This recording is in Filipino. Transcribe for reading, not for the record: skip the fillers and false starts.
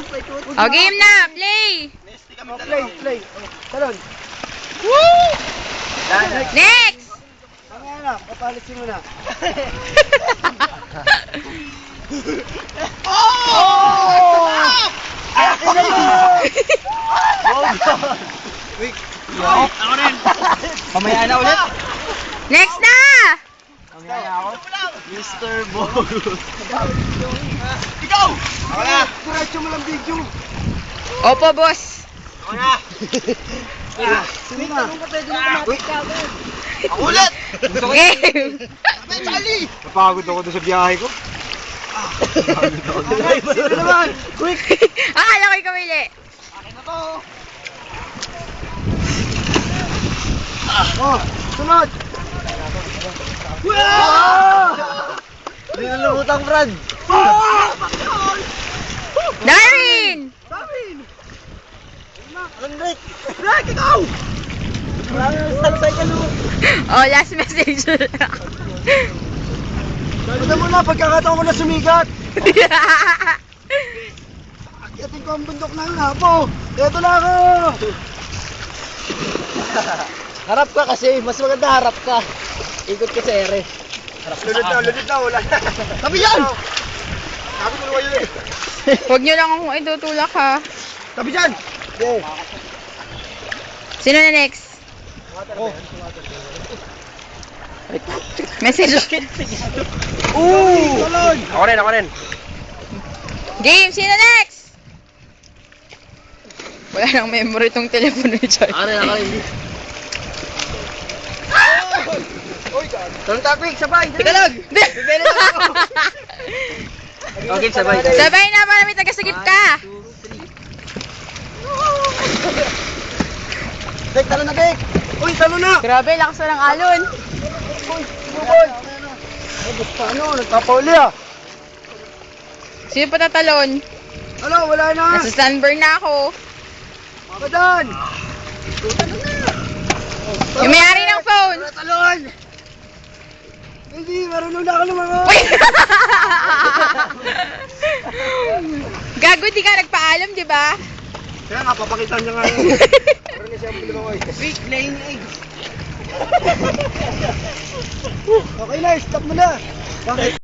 O, game na! Play! Play. Talon. Woo! Next! Mamaya na, papalisin mo na. Akin na yun! Ako rin. Mamaya na ulit. Next na! Mamaya na ako. Mr. Bogus. Ikaw! Ako na. Diretso mo lang video. Opo, boss. Ako na. Sino na? Ako ulit. Game! Abay, Charlie! Napagod ako doon sa biyahe ko. Sino naman? Quick! Akala ko ikaw ili. Akin na to. Oh, sunod! Wow! Hindi na lumutang, Brad. Darwin! Andret! Brad, ikaw! Wala na salsay ka mo. Oh, last message. Basta mo na, pagkakataon ko na sumigat. Akyatin ko ang bundok ng lapo. Ito na ako! Harap ka kasi, mas maganda harap ka. Ikot ka sa ere. Lunod na, wala na. Tabi yan! Sabi ko naman yun eh. Huwag nyo lang akong itutulak ha. Tabi yan! Okay. Sino na next? Oh. Message. Ooh! Talon! Ako rin. Game, sino next? Wala nang memory tong telepono ni Charlie. Ako rin. Talon topic, sabay! Teka lang! Bibili lang ako! Okay, sabay. Sabay na para may tagasagip ka. Dek, talon na, Dek! Uy, talon na! Grabe, lakas na ng alon. Uy, boy! Basta ano, nagpapauli ah! Sino pa tatalon? Ano, wala na! Nasa sunburn na ako. Mabadan! Yung may-ari ng phone. Talon! Hindi, marunong na ako lumangon! Uy! Gago, di ka nagpaalam, di ba? Kaya nga, papakita niya nga yun. Meron na siya ang lumangoy. Big laying egg. Okay na, stop mo na! Bakit?